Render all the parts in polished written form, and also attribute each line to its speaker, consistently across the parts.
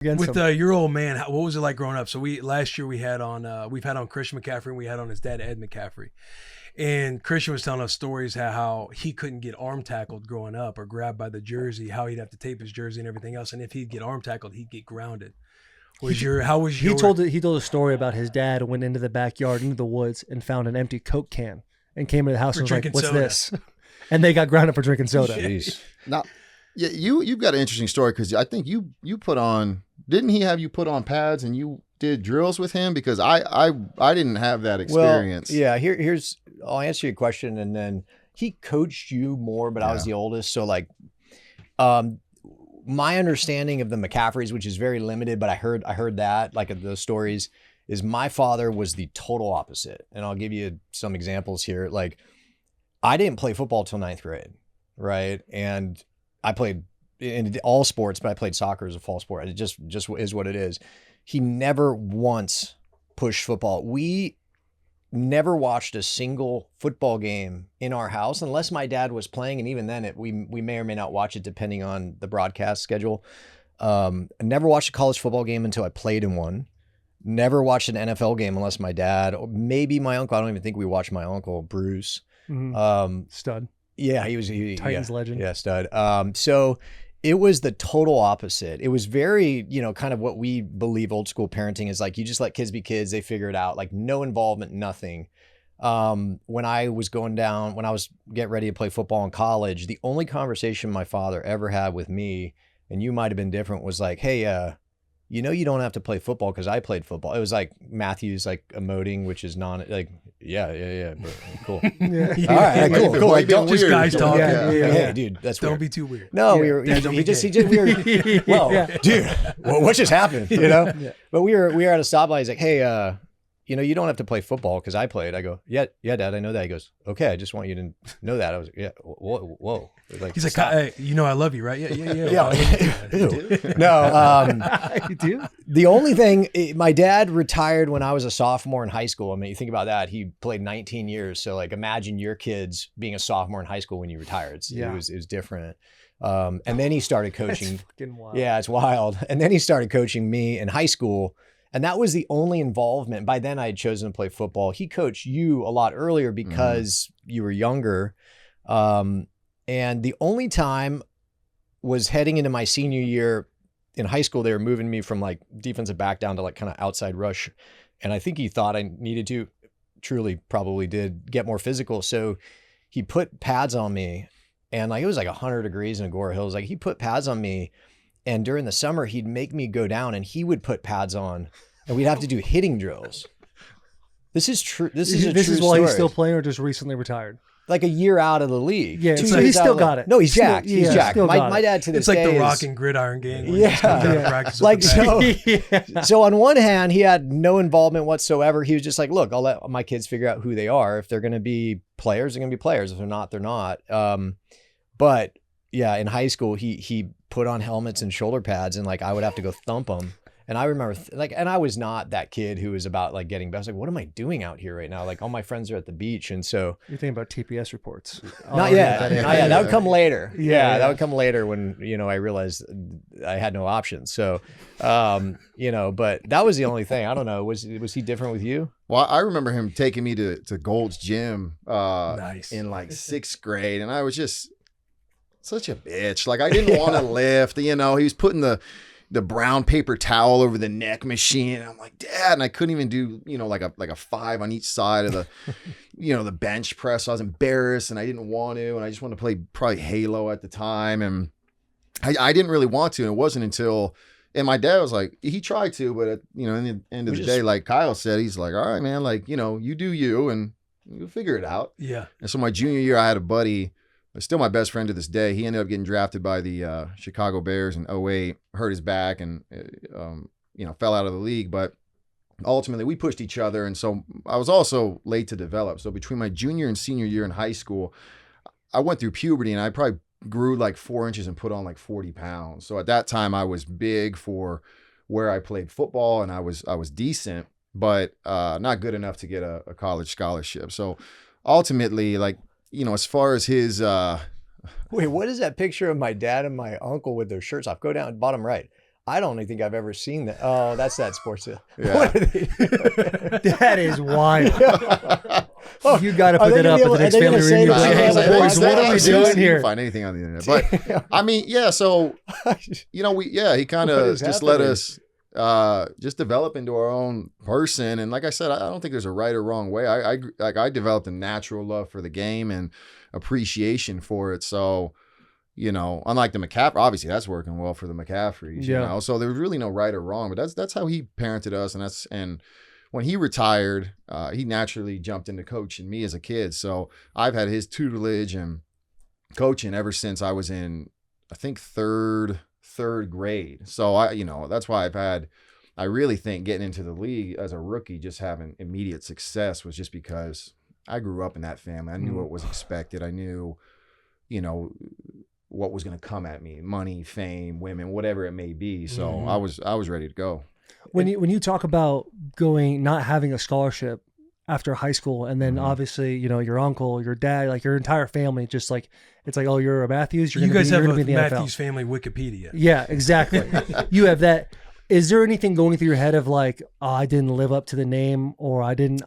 Speaker 1: With your old man, what was it like growing up? So last year we've had on Christian McCaffrey, and we had on his dad, Ed McCaffrey. And Christian was telling us stories how he couldn't get arm tackled growing up or grabbed by the jersey, how he'd have to tape his jersey and everything else. And if he'd get arm tackled, he'd get grounded. He told
Speaker 2: a story about his dad went into the backyard, into the woods, and found an empty Coke can and came into the house and was like, "What's soda. This?" And they got grounded for drinking soda.
Speaker 3: Jeez. Now, yeah, you've got an interesting story because I think you put on. Didn't he have you put on pads and you did drills with him? Because I didn't have that experience.
Speaker 4: Well, yeah. Here's I'll answer your question, and then he coached you more, but I was the oldest, so like, my understanding of the McCaffreys, which is very limited, but I heard that, like those stories, is my father was the total opposite. And I'll give you some examples here. Like, I didn't play football till 9th grade, right? And I played in all sports, but I played soccer as a fall sport. It just is what it is. He never once pushed football. We never watched a single football game in our house unless my dad was playing, and even then we may or may not watch it depending on the broadcast schedule. I never watched a college football game until I played in one. Never watched an NFL game unless my dad, or maybe my uncle. I don't even think we watched my uncle Bruce.
Speaker 2: Stud.
Speaker 4: Yeah, he was
Speaker 2: Titans legend.
Speaker 4: Yeah, stud. So it was the total opposite. It was very, kind of what we believe old school parenting is like. You just let kids be kids. They figure it out. Like no involvement, nothing. When I was getting ready to play football in college, the only conversation my father ever had with me, and you might've been different, was like, "Hey, you don't have to play football because I played football." It was like Mathews, like emoting, which is yeah, bro, cool. All right, cool. Like,
Speaker 1: don't just guys talking.
Speaker 4: Hey, dude, that's
Speaker 1: don't
Speaker 4: weird.
Speaker 1: be too weird.
Speaker 4: No, we were dude, what just happened? But we were at a stoplight. He's like, "Hey, you don't have to play football because I played." I go, yeah, Dad, I know that. He goes, "Okay, I just want you to know that." I was like, "Yeah, whoa." Like,
Speaker 1: he's like, "Hey, I love you, right?" Yeah.
Speaker 4: No,
Speaker 2: You do?
Speaker 4: the only thing, my dad retired when I was a sophomore in high school. I mean, you think about that. He played 19 years. So like, imagine your kids being a sophomore in high school when you retired. So it was different. And then he started coaching.
Speaker 2: That's fucking wild.
Speaker 4: Yeah, it's wild. And then he started coaching me in high school. And that was the only involvement. By then I had chosen to play football. He coached you a lot earlier because you were younger. And the only time was heading into my senior year in high school. They were moving me from like defensive back down to like kind of outside rush. And I think he thought I needed to, truly probably did, get more physical. So he put pads on me, and like, it was like 100 degrees in Agora Hills. Like, he put pads on me, and during the summer he'd make me go down and he would put pads on, and we'd have to do hitting drills. This is true. This is
Speaker 2: while
Speaker 4: story.
Speaker 2: he's still playing or just recently retired?
Speaker 4: Like a year out of the league.
Speaker 2: Yeah, so he's still got it.
Speaker 4: No, he's jacked. He's jacked. My dad to this day
Speaker 1: it's like the
Speaker 4: is,
Speaker 1: Rock and Gridiron gang.
Speaker 4: Like, so on one hand, he had no involvement whatsoever. He was just like, "Look, I'll let my kids figure out who they are. If they're going to be players, they're going to be players. If they're not, they're not." But yeah, in high school, he put on helmets and shoulder pads, and like, I would have to go thump them. And I remember and I was not that kid who was about like getting best. Like, what am I doing out here right now? Like, all my friends are at the beach. And so
Speaker 2: you're thinking about TPS reports.
Speaker 4: Not yet. That would come later. Yeah, that would come later when, I realized I had no options. So, but that was the only thing. I don't know. Was he different with you?
Speaker 3: Well, I remember him taking me to Gold's Gym
Speaker 1: nice.
Speaker 3: in like 6th grade. And I was just such a bitch. Like, I didn't want to lift, he was putting the brown paper towel over the neck machine. I'm like, "Dad," and I couldn't even do, like a 5 on each side of the, the bench press. So I was embarrassed and I didn't want to, and I just wanted to play probably Halo at the time. And I didn't really want to. And it wasn't until, and my dad was like, he tried to, but at, in the end of the day, like Kyle said, he's like, "All right, man, like, you do you and you'll figure it out."
Speaker 1: Yeah.
Speaker 3: And so my junior year, I had a buddy, still my best friend to this day. He ended up getting drafted by the Chicago Bears in 2008, hurt his back, and fell out of the league. But ultimately, we pushed each other, and so I was also late to develop. So between my junior and senior year in high school, I went through puberty, and I probably grew like 4 inches and put on like 40 pounds. So at that time, I was big for where I played football, and I was decent, but not good enough to get a college scholarship. So ultimately, like, as far as his,
Speaker 4: Wait, what is that picture of my dad and my uncle with their shirts off? Go down bottom right. I don't even think I've ever seen that. Oh, that's that sports.
Speaker 3: Yeah.
Speaker 4: What are they doing?
Speaker 2: That is wild.
Speaker 4: Oh,
Speaker 2: You got to
Speaker 4: are
Speaker 2: put
Speaker 4: they
Speaker 2: that
Speaker 4: gonna
Speaker 2: up
Speaker 4: be
Speaker 2: at the
Speaker 4: able-
Speaker 2: next
Speaker 4: are they gonna
Speaker 2: family
Speaker 4: say
Speaker 2: reunion.
Speaker 4: that
Speaker 2: Like,
Speaker 4: they
Speaker 2: hey,
Speaker 4: have a
Speaker 2: boys, what are we
Speaker 3: Seriously,
Speaker 2: doing
Speaker 3: you can
Speaker 2: here?
Speaker 3: find anything on the internet. But I mean, yeah. So he kind
Speaker 4: What
Speaker 3: of
Speaker 4: is
Speaker 3: just let
Speaker 4: happening?
Speaker 3: us just develop into our own person. And like I said, I don't think there's a right or wrong way. I developed a natural love for the game and appreciation for it. So, unlike the McCaffrey, obviously that's working well for the McCaffreys,
Speaker 2: Yeah.
Speaker 3: So there's really no right or wrong, but that's how he parented us. And when he retired, he naturally jumped into coaching me as a kid. So I've had his tutelage and coaching ever since I was in, I think, third grade. So that's why I really think getting into the league as a rookie, just having immediate success was just because I grew up in that family. I knew what was expected. I knew, what was going to come at me: money, fame, women, whatever it may be. So I was ready to go.
Speaker 2: When you talk about not having a scholarship after high school, and then obviously, your uncle, your dad, like your entire family, just like, it's like, oh, you're a Mathews.
Speaker 1: You guys have a
Speaker 2: be in the
Speaker 1: Mathews
Speaker 2: NFL.
Speaker 1: family Wikipedia.
Speaker 2: Yeah, exactly. You have that. Is there anything going through your head of like, oh, I didn't live up to the name, or I didn't,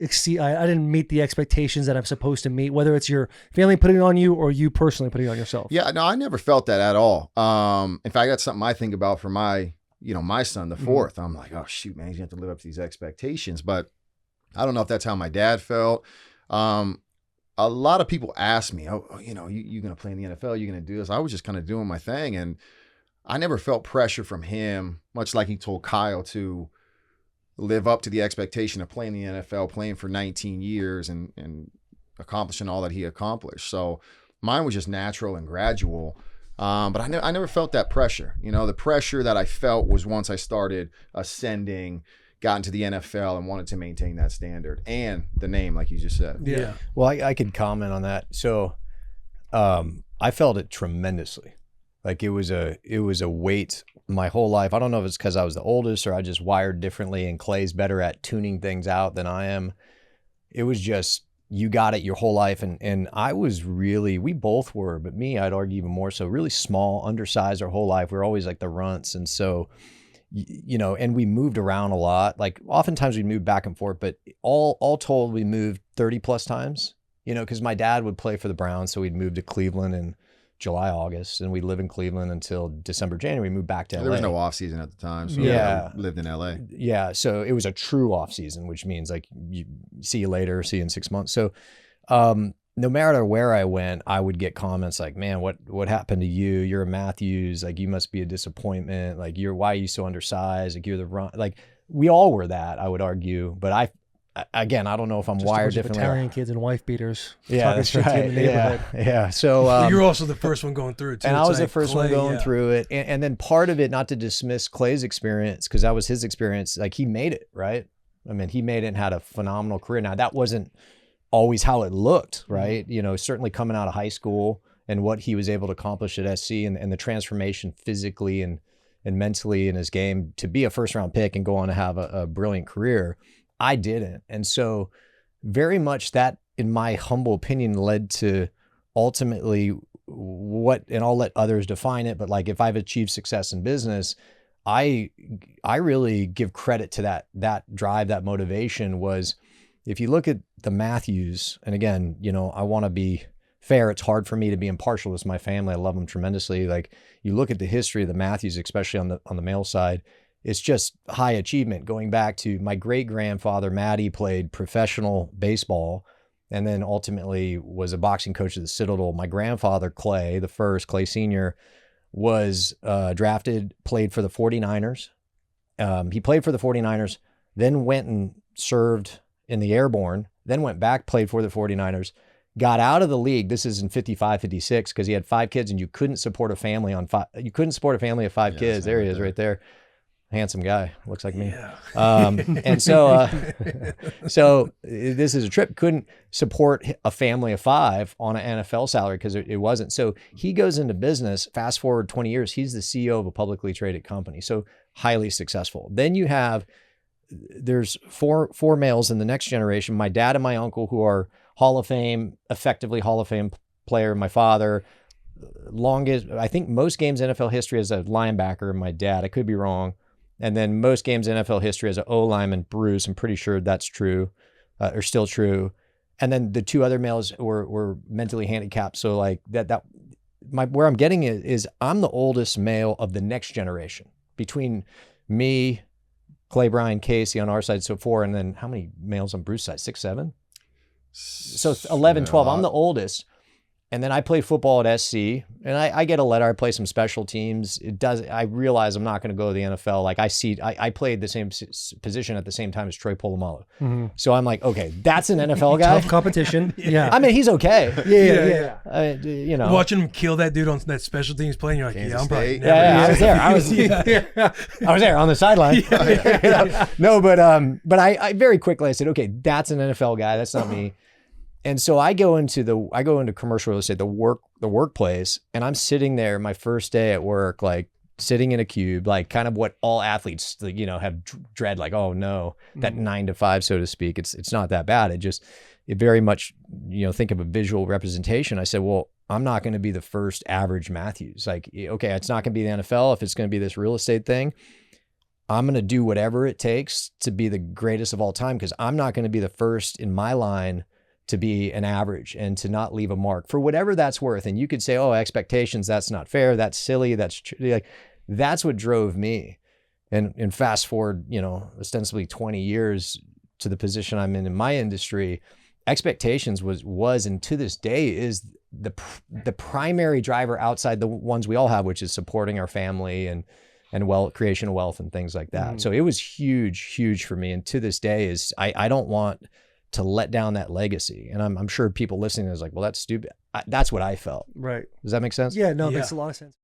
Speaker 2: exceed, I didn't meet the expectations that I'm supposed to meet, whether it's your family putting it on you or you personally putting it on yourself?
Speaker 3: Yeah, no, I never felt that at all. In fact, that's something I think about for my son, the fourth. I'm like, oh shoot, man, he's gonna have to live up to these expectations. But I don't know if that's how my dad felt. A lot of people ask me, oh, you gonna play in the NFL? You gonna do this? I was just kind of doing my thing, and I never felt pressure from him, much like he told Kyle, to live up to the expectation of playing the NFL, playing for 19 years and accomplishing all that he accomplished. So mine was just natural and gradual. But I never felt that pressure. The pressure that I felt was once I started ascending, got into the NFL, and wanted to maintain that standard and the name, like you just said.
Speaker 1: Yeah.
Speaker 4: Well, I could comment on that. So I felt it tremendously. Like it was a weight my whole life. I don't know if it's because I was the oldest or I just wired differently, and Clay's better at tuning things out than I am. It was just, you got it your whole life. And I was really, we both were, but me, I'd argue even more so, really small, undersized our whole life. We were always like the runts. And so, and we moved around a lot. Like oftentimes we moved back and forth, but all told, we moved 30 plus times, because my dad would play for the Browns. So we'd move to Cleveland in July, August, and we'd live in Cleveland until December, January. We moved back to LA.
Speaker 3: There was no off season at the time. So
Speaker 4: Yeah.
Speaker 3: we lived in LA.
Speaker 4: Yeah. So it was a true off season, which means like you see you later, see you in 6 months. So no matter where I went, I would get comments like, man, what happened to you? You're a Mathews. Like, you must be a disappointment. Like, why are you so undersized? Like, you're the wrong, like we all were that, I would argue. But again, I don't know if I'm
Speaker 2: Just
Speaker 4: wired
Speaker 2: a bunch of
Speaker 4: differently.
Speaker 2: Italian kids and wife beaters.
Speaker 4: Yeah,
Speaker 2: talking
Speaker 4: that's
Speaker 2: shit to you
Speaker 4: right.
Speaker 2: in the neighborhood.
Speaker 4: Yeah. So
Speaker 1: You're also the first one going through it too.
Speaker 4: and I
Speaker 1: It's
Speaker 4: was the
Speaker 1: like
Speaker 4: first one
Speaker 1: Clay,
Speaker 4: going
Speaker 1: yeah.
Speaker 4: through it. And then part of it, not to dismiss Clay's experience, because that was his experience, like he made it, right? I mean, he made it and had a phenomenal career. Now, that wasn't always how it looked, right? Certainly coming out of high school and what he was able to accomplish at SC and the transformation physically and mentally in his game to be a first round pick and go on to have a brilliant career. I didn't. And so very much that, in my humble opinion, led to ultimately and I'll let others define it, but like if I've achieved success in business, I really give credit to that drive, that motivation was, if you look at the Mathews, and again, I want to be fair. It's hard for me to be impartial. It's my family. I love them tremendously. Like, you look at the history of the Mathews, especially on the male side, it's just high achievement. Going back to my great grandfather, Matty, played professional baseball and then ultimately was a boxing coach at the Citadel. My grandfather, Clay, Clay Sr., was drafted, played for the 49ers. He played for the 49ers, then went and served in the Airborne, then went back, played for the 49ers, got out of the league. This is in 55, 56, because he had 5 kids and you couldn't support a family of 5 kids. There he is right there. Handsome guy, looks like me.
Speaker 1: Yeah.
Speaker 4: And so this is a trip. Couldn't support a family of 5 on an NFL salary because it wasn't. So he goes into business. Fast forward 20 years, he's the CEO of a publicly traded company. So highly successful. Then there's four males in the next generation. My dad and my uncle, who are effectively Hall of Fame player. My father, longest, I think most games in NFL history as a linebacker, my dad, I could be wrong. And then most games in NFL history as an O lineman, Bruce, I'm pretty sure that's true, or still true. And then the two other males were mentally handicapped. So like where I'm getting it is I'm the oldest male of the next generation between me, Clay, Brian, Casey on our side, so 4, and then how many males on Bruce's side? 6, 7? So it's 11, 12. I'm the oldest. And then I play football at SC, and I get a letter. I play some special teams. I realize I'm not going to go to the NFL. Like I played the same position at the same time as Troy Polamalu. Mm-hmm. So I'm like, okay, that's an NFL guy.
Speaker 2: Tough competition. Yeah.
Speaker 4: I mean, he's okay.
Speaker 2: Yeah.
Speaker 4: You know,
Speaker 1: watching him kill that dude on that special teams play, and you're like,
Speaker 3: Kansas
Speaker 1: I'm probably
Speaker 3: State.
Speaker 1: never.
Speaker 4: I was there. I was there on the sideline. No, but I very quickly I said, okay, that's an NFL guy. That's not me. And so I go into commercial real estate, the workplace, and I'm sitting there my first day at work, like sitting in a cube, like kind of what all athletes, you know, have dread, like, oh no, that 9 to 5, so to speak. It's not that bad. It very much, you know, think of a visual representation. I said, well, I'm not going to be the first average Mathews. Like, okay, it's not going to be the NFL. If it's going to be this real estate thing, I'm going to do whatever it takes to be the greatest of all time, because I'm not going to be the first in my line to be an average and to not leave a mark for whatever that's worth. And you could say, oh, expectations, that's not fair. That's silly. That's what drove me. And fast forward, you know, ostensibly 20 years to the position I'm in my industry, expectations was, and to this day is the primary driver outside the ones we all have, which is supporting our family and creation of wealth and things like that. So it was huge for me. And to this day is, I don't want to let down that legacy. And I'm sure people listening is like, well, that's stupid. That's what I felt.
Speaker 2: Right.
Speaker 4: Does that make sense?
Speaker 2: Yeah, no, it makes a lot of sense.